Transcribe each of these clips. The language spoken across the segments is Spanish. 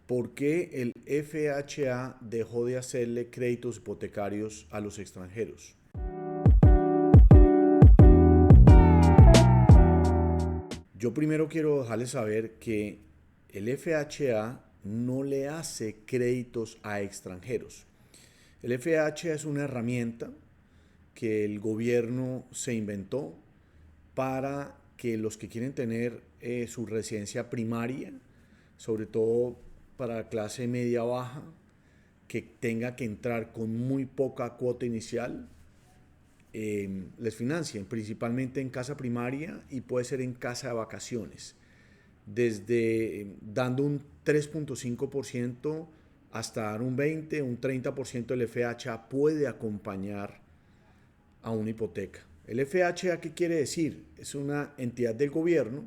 ¿Por qué el FHA dejó de hacerle créditos hipotecarios a los extranjeros? Yo primero quiero dejarles saber que el FHA no le hace créditos a extranjeros. El FHA es una herramienta que el gobierno se inventó para que los que quieren tener su residencia primaria, sobre todo para la clase media baja, que tenga que entrar con muy poca cuota inicial, les financien, principalmente en casa primaria y puede ser en casa de vacaciones, desde dando un 3.5% hasta dar un 20, un 30% del FHA puede acompañar a una hipoteca. El FHA, ¿qué quiere decir? Es una entidad del gobierno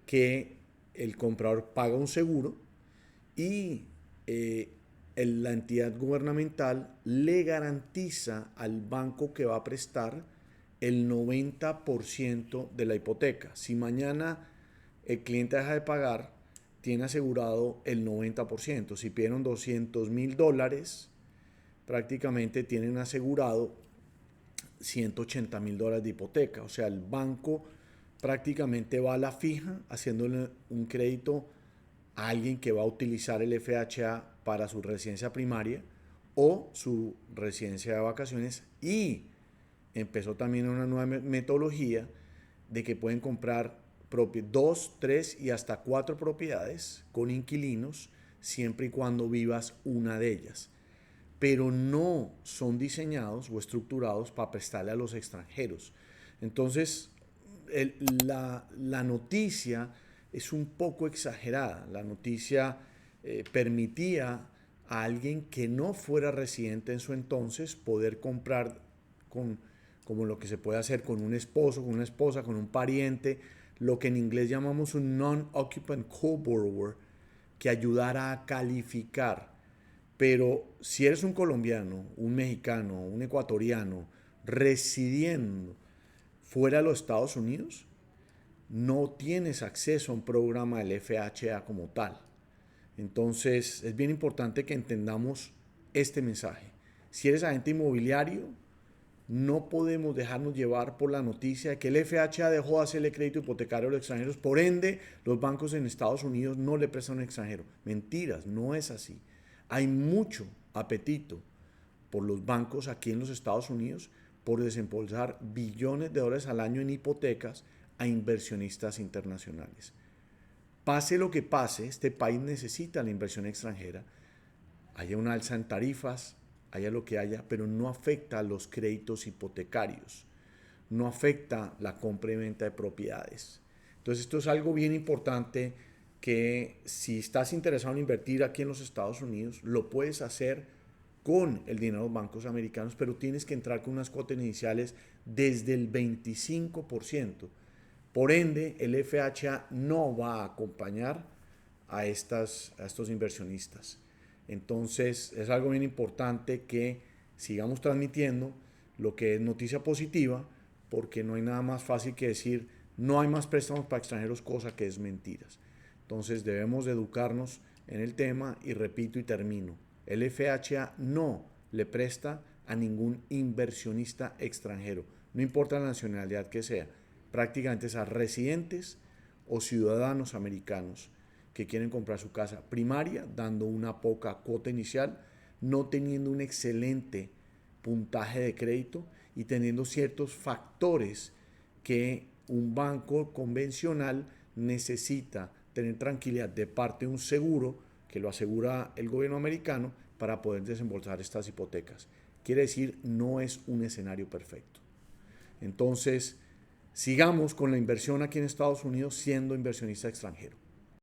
que el comprador paga un seguro y la entidad gubernamental le garantiza al banco que va a prestar el 90% de la hipoteca. Si mañana el cliente deja de pagar, tiene asegurado el 90%. Si pidieron $200,000, prácticamente tienen asegurado $180,000 de hipoteca. O sea, el banco prácticamente va a la fija haciéndole un crédito a alguien que va a utilizar el FHA para su residencia primaria o su residencia de vacaciones, y empezó también una nueva metodología de que pueden comprar dos, tres y hasta cuatro propiedades con inquilinos siempre y cuando vivas una de ellas, pero no son diseñados o estructurados para prestarle a los extranjeros. Entonces, la noticia es un poco exagerada. La noticia permitía a alguien que no fuera residente en su entonces poder comprar como lo que se puede hacer con un esposo, con una esposa, con un pariente, lo que en inglés llamamos un non-occupant co-borrower, que ayudara a calificar. Pero si eres un colombiano, un mexicano, un ecuatoriano, residiendo fuera de los Estados Unidos, no tienes acceso a un programa del FHA como tal. Entonces es bien importante que entendamos este mensaje. Si eres agente inmobiliario, no podemos dejarnos llevar por la noticia de que el FHA dejó de hacerle crédito hipotecario a los extranjeros, por ende los bancos en Estados Unidos no le prestan a un extranjero. Mentiras, no es así. Hay mucho apetito por los bancos aquí en los Estados Unidos por desembolsar billones de dólares al año en hipotecas a inversionistas internacionales. Pase lo que pase, este país necesita la inversión extranjera, haya una alza en tarifas, haya lo que haya, pero no afecta a los créditos hipotecarios, no afecta la compra y venta de propiedades. Entonces esto es algo bien importante, que si estás interesado en invertir aquí en los Estados Unidos, lo puedes hacer con el dinero de los bancos americanos, pero tienes que entrar con unas cuotas iniciales desde el 25%. Por ende, el FHA no va a acompañar a estos inversionistas. Entonces, es algo bien importante que sigamos transmitiendo lo que es noticia positiva, porque no hay nada más fácil que decir no hay más préstamos para extranjeros, cosa que es mentiras. Entonces, debemos de educarnos en el tema y repito y termino. El FHA no le presta a ningún inversionista extranjero, no importa la nacionalidad que sea, prácticamente es a residentes o ciudadanos americanos que quieren comprar su casa primaria dando una poca cuota inicial, no teniendo un excelente puntaje de crédito y teniendo ciertos factores que un banco convencional necesita tener tranquilidad de parte de un seguro que lo asegura el gobierno americano para poder desembolsar estas hipotecas. Quiere decir, no es un escenario perfecto. Entonces, sigamos con la inversión aquí en Estados Unidos siendo inversionista extranjero.